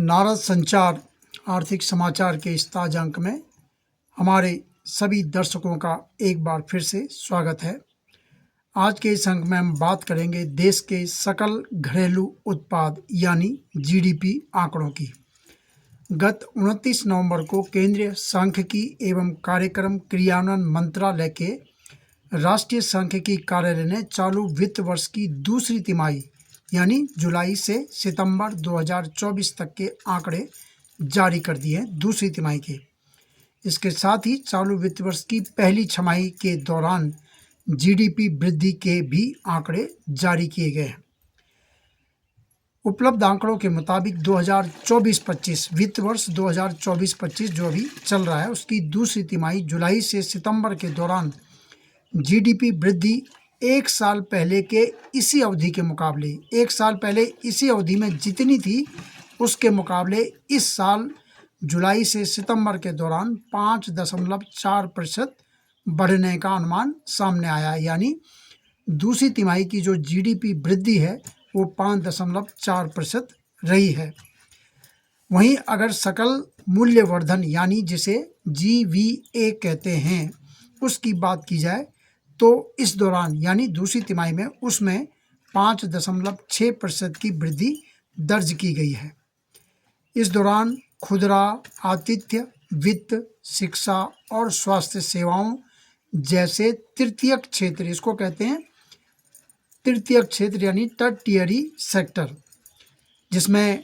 नारद संचार आर्थिक समाचार के इस ताज़ा अंक में हमारे सभी दर्शकों का एक बार फिर से स्वागत है। आज के इस अंक में हम बात करेंगे देश के सकल घरेलू उत्पाद यानी जीडीपी आंकड़ों की। गत 29 नवंबर को केंद्रीय सांख्यिकी एवं कार्यक्रम क्रियान्वयन मंत्रालय के राष्ट्रीय सांख्यिकी कार्यालय ने चालू वित्त वर्ष की दूसरी तिमाही यानी जुलाई से सितंबर 2024 तक के आंकड़े जारी कर दिए हैं दूसरी तिमाही के। इसके साथ ही चालू वित्त वर्ष की पहली छमाही के दौरान जीडीपी वृद्धि के भी आंकड़े जारी किए गए हैं। उपलब्ध आंकड़ों के मुताबिक 2024-25 वित्त वर्ष 2024-25 जो अभी चल रहा है उसकी दूसरी तिमाही जुलाई से सितंबर के दौरान जीडीपी वृद्धि एक साल पहले के इसी अवधि के मुकाबले एक साल पहले इसी अवधि में जितनी थी उसके मुकाबले इस साल जुलाई से सितंबर के दौरान 5.4% बढ़ने का अनुमान सामने आया है। यानी दूसरी तिमाही की जो जीडीपी वृद्धि है वो 5.4% रही है। वहीं अगर सकल मूल्यवर्धन यानी जिसे जीवीए कहते हैं उसकी बात की जाए तो इस दौरान यानी दूसरी तिमाही में उसमें 5.6% की वृद्धि दर्ज की गई है। इस दौरान खुदरा, आतिथ्य, वित्त, शिक्षा और स्वास्थ्य सेवाओं जैसे तृतीयक क्षेत्र, इसको कहते हैं तृतीयक क्षेत्र यानी टर्टियरी सेक्टर, जिसमें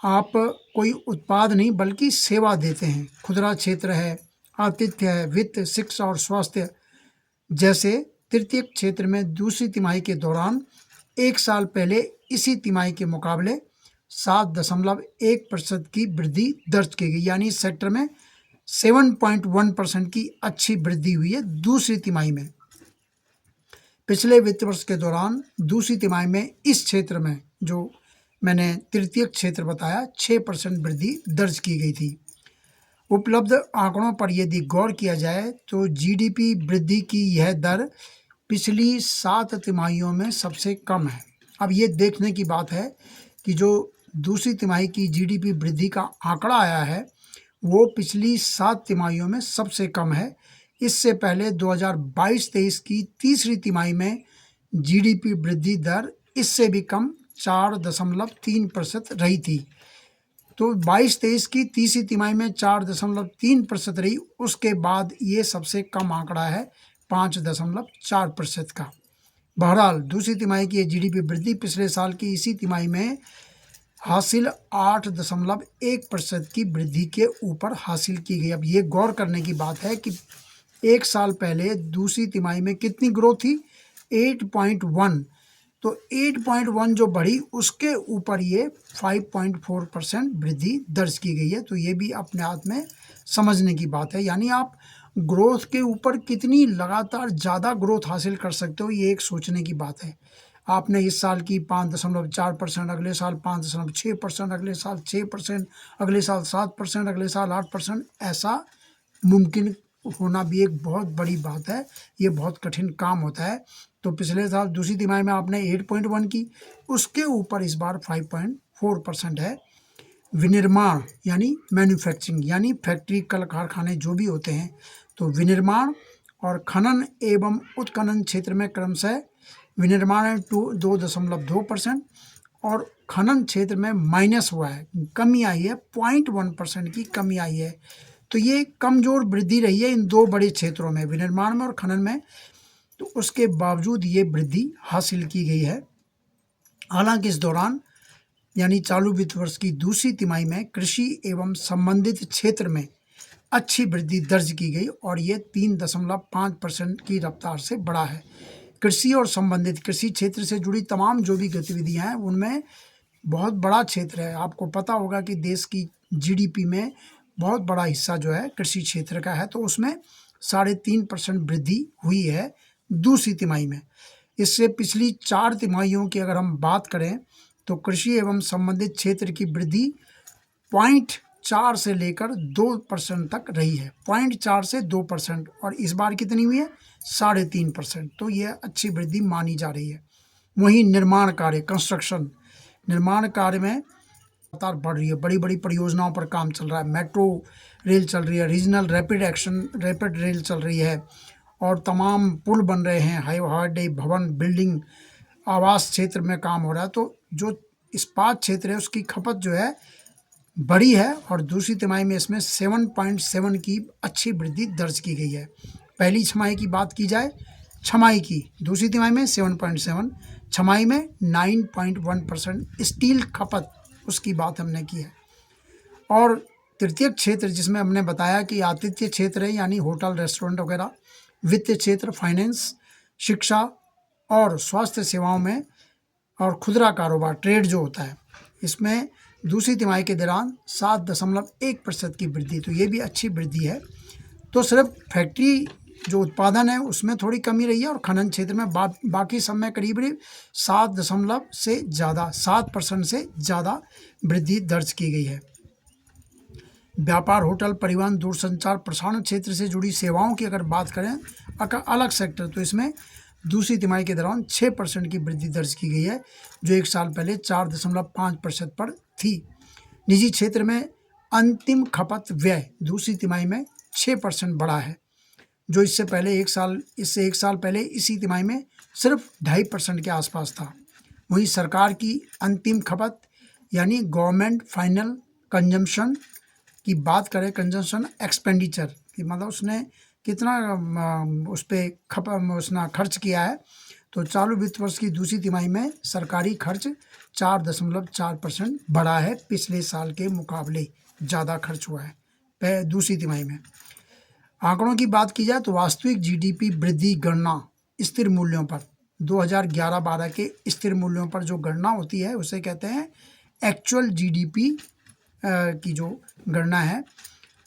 आप कोई उत्पाद नहीं बल्कि सेवा देते हैं। खुदरा क्षेत्र है, आतिथ्य है, वित्त, शिक्षा और स्वास्थ्य जैसे तृतीयक क्षेत्र में दूसरी तिमाही के दौरान एक साल पहले इसी तिमाही के मुकाबले 7.1% की वृद्धि दर्ज की गई। यानी इस सेक्टर में 7.1% की अच्छी वृद्धि हुई है दूसरी तिमाही में। पिछले वित्त वर्ष के दौरान दूसरी तिमाही में इस क्षेत्र में जो मैंने तृतीयक क्षेत्र बताया 6% वृद्धि दर्ज की गई थी। उपलब्ध आंकड़ों पर यदि गौर किया जाए तो जीडीपी वृद्धि की यह दर पिछली 7 तिमाहियों में सबसे कम है। अब ये देखने की बात है कि जो दूसरी तिमाही की जीडीपी वृद्धि का आंकड़ा आया है वो पिछली 7 तिमाहियों में सबसे कम है। इससे पहले 2022-23 की तीसरी तिमाही में जीडीपी वृद्धि दर इससे भी कम 4.3% रही थी। तो 22-23 की तीसरी तिमाही में 4.3% रही, उसके बाद ये सबसे कम आंकड़ा है 5.4% का। बहरहाल दूसरी तिमाही की जीडीपी वृद्धि पिछले साल की इसी तिमाही में हासिल 8.1% की वृद्धि के ऊपर हासिल की गई। अब ये गौर करने की बात है कि एक साल पहले दूसरी तिमाही में कितनी ग्रोथ थी, 8.1, तो 8.1 जो बढ़ी उसके ऊपर ये 5.4% वृद्धि दर्ज की गई है। तो ये भी अपने आप में समझने की बात है। यानी आप ग्रोथ के ऊपर कितनी लगातार ज़्यादा ग्रोथ हासिल कर सकते हो ये एक सोचने की बात है। आपने इस साल की 5.4%, अगले साल 5.6%, अगले साल 6%, अगले साल 7%, अगले साल 8%, ऐसा मुमकिन होना भी एक बहुत बड़ी बात है। ये बहुत कठिन काम होता है। तो पिछले साल दूसरी तिमाही में आपने 8.1 की, उसके ऊपर इस बार 5.4% है। विनिर्माण यानी मैन्युफैक्चरिंग यानी फैक्ट्री, कल कारखाने जो भी होते हैं, तो विनिर्माण और खनन एवं उत्खनन क्षेत्र में क्रमशः विनिर्माण 2.2% और खनन क्षेत्र में माइनस हुआ है, कमी आई है, 0.1% की कमी आई है। तो ये कमज़ोर वृद्धि रही है इन दो बड़े क्षेत्रों में, विनिर्माण में और खनन में। तो उसके बावजूद ये वृद्धि हासिल की गई है। हालांकि इस दौरान यानी चालू वित्त वर्ष की दूसरी तिमाही में कृषि एवं संबंधित क्षेत्र में अच्छी वृद्धि दर्ज की गई और ये 3.5% की रफ्तार से बढ़ा है। कृषि और संबंधित कृषि क्षेत्र से जुड़ी तमाम जो भी गतिविधियां हैं उनमें बहुत बड़ा क्षेत्र है। आपको पता होगा कि देश की जीडीपी में बहुत बड़ा हिस्सा जो है कृषि क्षेत्र का है, तो उसमें 3.5% वृद्धि हुई है दूसरी तिमाही में। इससे पिछली 4 तिमाहियों की अगर हम बात करें तो कृषि एवं संबंधित क्षेत्र की वृद्धि 0.4 से लेकर 2% तक रही है, 0.4 से 2%, और इस बार कितनी हुई है, 3.5%। तो यह अच्छी वृद्धि मानी जा रही है। वहीं निर्माण कार्य, कंस्ट्रक्शन, निर्माण कार्य में लगातार बढ़ रही है। बड़ी बड़ी परियोजनाओं पर काम चल रहा है, मेट्रो रेल चल रही है, रीजनल रैपिड रेल चल रही है और तमाम पुल बन रहे हैं, हवाई भवन, बिल्डिंग, आवास क्षेत्र में काम हो रहा है। तो जो इस्पात क्षेत्र है उसकी खपत जो है बढ़ी है और दूसरी तिमाही में इसमें 7.7 की अच्छी वृद्धि दर्ज की गई है। पहली छमाही की बात की जाए, छमाही की दूसरी तिमाही में 7.7, छमाही में 9.1% स्टील खपत उसकी बात हमने की है। और तृतीयक क्षेत्र जिसमें हमने बताया कि आतिथ्य क्षेत्र है, यानी होटल, रेस्टोरेंट वगैरह, वित्तीय क्षेत्र, फाइनेंस, शिक्षा और स्वास्थ्य सेवाओं में, और खुदरा कारोबार, ट्रेड जो होता है, इसमें दूसरी तिमाही के दौरान 7.1% की वृद्धि, तो ये भी अच्छी वृद्धि है। तो सिर्फ फैक्ट्री जो उत्पादन है उसमें थोड़ी कमी रही है और खनन क्षेत्र में बाकी सब में करीब 7% से ज़्यादा वृद्धि दर्ज की गई है। व्यापार, होटल, परिवहन, दूरसंचार, प्रसारण क्षेत्र से जुड़ी सेवाओं की अगर बात करें अलग सेक्टर, तो इसमें दूसरी तिमाही के दौरान 6% की वृद्धि दर्ज की गई है, जो एक साल पहले 4.5% पर थी। निजी क्षेत्र में अंतिम खपत व्यय दूसरी तिमाही में 6% बढ़ा है, जो इससे एक साल पहले इसी तिमाही में सिर्फ 2.5% के आसपास था। वहीं सरकार की अंतिम खपत यानी गवर्नमेंट फाइनल कंजम्पशन की बात करें, कंजम्पशन एक्सपेंडिचर की मतलब उसने कितना उस पर उसने खर्च किया है, तो चालू वित्त वर्ष की दूसरी तिमाही में सरकारी खर्च 4.4% बढ़ा है, पिछले साल के मुकाबले ज़्यादा खर्च हुआ है दूसरी तिमाही में। आंकड़ों की बात की जाए तो वास्तविक जीडीपी वृद्धि गणना स्थिर मूल्यों पर 2011-12 के स्थिर मूल्यों पर जो गणना होती है उसे कहते हैं एक्चुअल जीडीपी की जो गणना है।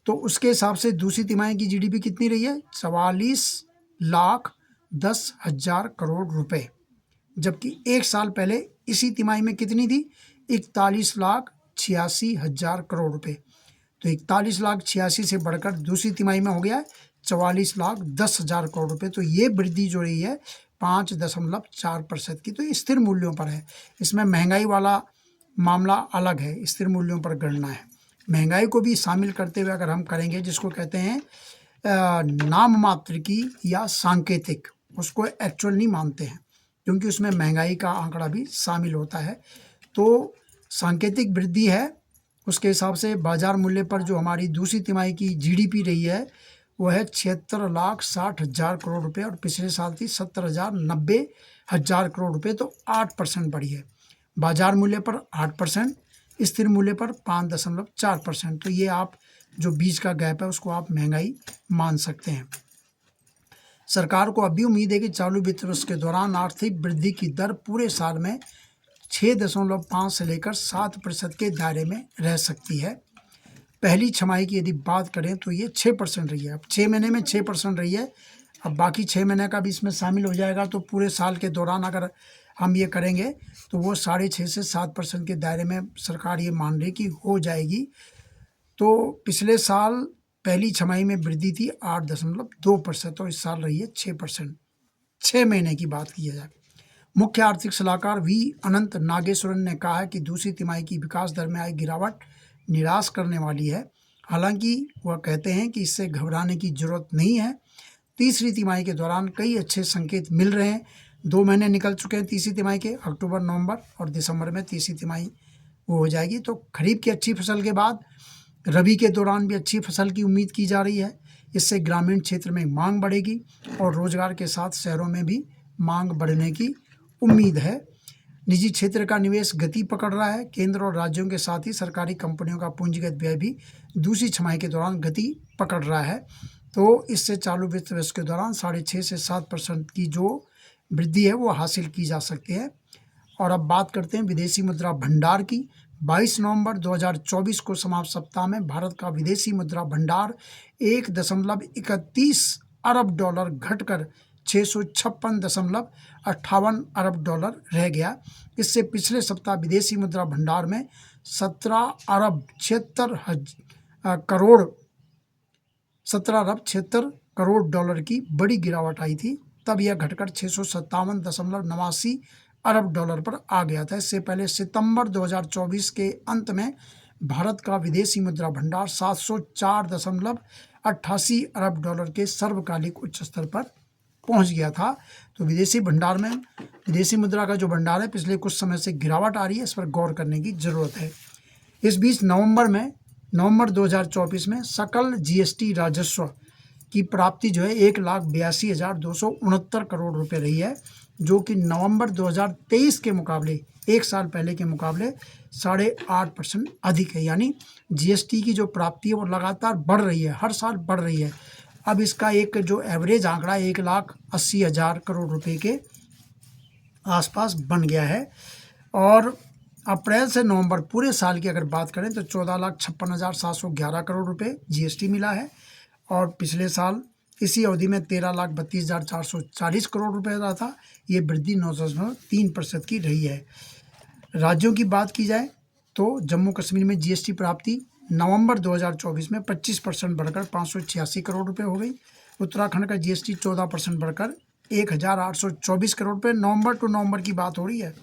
तो उसके हिसाब से दूसरी तिमाही की जीडीपी कितनी रही है? 44,10,000 करोड़ रुपए, जबकि एक साल पहले इसी तिमाही में कितनी थी? 41,86,000 करोड़ रुपए। तो 41,86,000 से बढ़कर दूसरी तिमाही में हो गया 44,10,000 करोड़ रुपए। तो ये वृद्धि जो रही है 5.4% की, तो स्थिर मूल्यों पर है। इसमें महंगाई वाला मामला अलग है, स्थिर मूल्यों पर गणना है। महंगाई को भी शामिल करते हुए अगर हम करेंगे, जिसको कहते हैं नाम मात्र की या सांकेतिक, उसको एक्चुअल नहीं मानते हैं क्योंकि उसमें महंगाई का आंकड़ा भी शामिल होता है। तो सांकेतिक वृद्धि है, उसके हिसाब से बाजार मूल्य पर जो हमारी दूसरी तिमाही की जीडीपी रही है वो है 76,60,000 करोड़ रुपए और पिछले साल थी 70,90,000 करोड़ रुपए, तो 8% बढ़ी है। बाजार मूल्य पर 8%, स्थिर मूल्य पर 5.4%। तो ये आप जो बीच का गैप है उसको आप महंगाई मान सकते हैं। सरकार को अभी उम्मीद है कि चालू वित्त वर्ष के दौरान आर्थिक वृद्धि की दर पूरे साल में 6.5 से लेकर 7% के दायरे में रह सकती है। पहली छमाही की यदि बात करें तो ये 6% रही है। अब 6 महीने में 6% रही है, अब बाकी 6 महीने का भी इसमें शामिल हो जाएगा, तो पूरे साल के दौरान अगर हम ये करेंगे तो वो 6.5 से 7% के दायरे में सरकार ये मान रही कि हो जाएगी। तो पिछले साल पहली छमाही में वृद्धि थी 8.2% और इस साल रही है 6%। 6 महीने की बात की जाए, मुख्य आर्थिक सलाहकार वी अनंत नागेश्वरन ने कहा है कि दूसरी तिमाही की विकास दर में आई गिरावट निराश करने वाली है। हालांकि वह कहते हैं कि इससे घबराने की जरूरत नहीं है। तीसरी तिमाही के दौरान कई अच्छे संकेत मिल रहे हैं। 2 महीने निकल चुके हैं तीसरी तिमाही के, अक्टूबर, नवंबर और दिसंबर में तीसरी तिमाही वो हो जाएगी। तो खरीफ की अच्छी फसल के बाद रबी के दौरान भी अच्छी फसल की उम्मीद की जा रही है। इससे ग्रामीण क्षेत्र में मांग बढ़ेगी और रोजगार के साथ शहरों में भी मांग बढ़ने की उम्मीद है। निजी क्षेत्र का निवेश गति पकड़ रहा है। केंद्र और राज्यों के साथ ही सरकारी कंपनियों का पूंजीगत व्यय भी दूसरी छमाही के दौरान गति पकड़ रहा है। तो इससे चालू वित्त वर्ष के दौरान 6.5 से 7% की जो वृद्धि है वो हासिल की जा सकती है। और अब बात करते हैं विदेशी मुद्रा भंडार की। 22 नवंबर 2024 को समाप्त सप्ताह में भारत का विदेशी मुद्रा भंडार 1.31 अरब डॉलर घटकर 656.58 अरब डॉलर रह गया। इससे पिछले सप्ताह विदेशी मुद्रा भंडार में 17 अरब 76 करोड़ डॉलर की बड़ी गिरावट आई थी। तब यह घटकर 657.89 अरब डॉलर पर आ गया था। इससे पहले सितंबर 2024 के अंत में भारत का विदेशी मुद्रा भंडार 704.88 अरब डॉलर के सर्वकालिक उच्च स्तर पर पहुंच गया था। तो विदेशी भंडार में विदेशी मुद्रा का जो भंडार है पिछले कुछ समय से गिरावट आ रही है, इस पर गौर करने की ज़रूरत है। इस बीच नवंबर 2024 में सकल जीएसटी राजस्व की प्राप्ति जो है 1,82,269 करोड़ रुपए रही है, जो कि नवंबर 2023 के मुकाबले, एक साल पहले के मुकाबले 8.5% अधिक है। यानी जीएसटी की जो प्राप्ति है वो लगातार बढ़ रही है, हर साल बढ़ रही है। अब इसका एक जो एवरेज आंकड़ा 1,80,000 करोड़ रुपए के आसपास बन गया है। और अप्रैल से नवंबर पूरे साल की अगर बात करें तो 14,56,711 करोड़ रुपए जीएसटी मिला है। और पिछले साल इसी अवधि में 13,32,440 करोड़ रुपए रहा था। ये वृद्धि 9.3% की रही है। राज्यों की बात की जाए तो जम्मू कश्मीर में जीएसटी प्राप्ति नवंबर 2024 में 25% बढ़कर 586 करोड़ रुपए हो गई। उत्तराखंड का जीएसटी 14% बढ़कर 1,824 करोड़ रुपए, नवंबर टू नवंबर की बात हो रही है।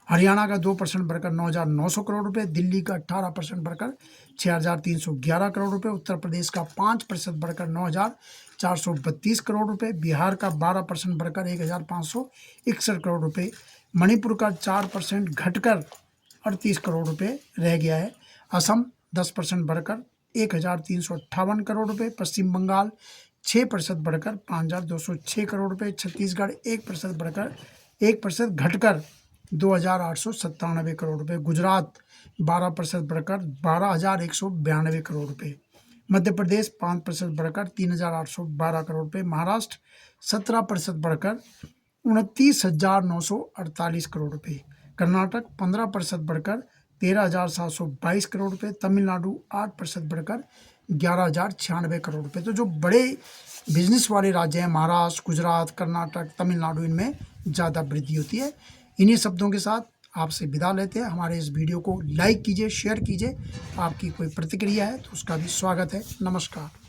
हरियाणा का 2% बढ़कर 9,900 करोड़ रुपए, दिल्ली का 18% बढ़कर 6,311 करोड़ रुपए, उत्तर प्रदेश का 5% बढ़कर 9,432 करोड़ रुपए, बिहार का 12% बढ़कर 1,561 करोड़ रुपए, मणिपुर का 4% घटकर 38 करोड़ रुपए रह गया है, असम 10% बढ़कर 1,358 करोड़ रुपए, पश्चिम बंगाल 6% बढ़कर 5,206 करोड़ रुपए, छत्तीसगढ़ 1% घटकर 2,897 करोड़ रुपए, गुजरात 12% बढ़कर 12,192 करोड़ रुपए, मध्य प्रदेश 5% बढ़कर 3,812 करोड़ रुपए, महाराष्ट्र 17% बढ़कर 29,948 करोड़ रुपए, कर्नाटक 15% बढ़कर 13,722 करोड़ रुपए, तमिलनाडु 8% बढ़कर 11,096 करोड़ रुपए। तो जो बड़े बिजनेस वाले राज्य हैं महाराष्ट्र, गुजरात, कर्नाटक, तमिलनाडु, इनमें ज़्यादा वृद्धि होती है। इन्हीं शब्दों के साथ आपसे विदा लेते हैं। हमारे इस वीडियो को लाइक कीजिए, शेयर कीजिए। आपकी कोई प्रतिक्रिया है तो उसका भी स्वागत है। नमस्कार।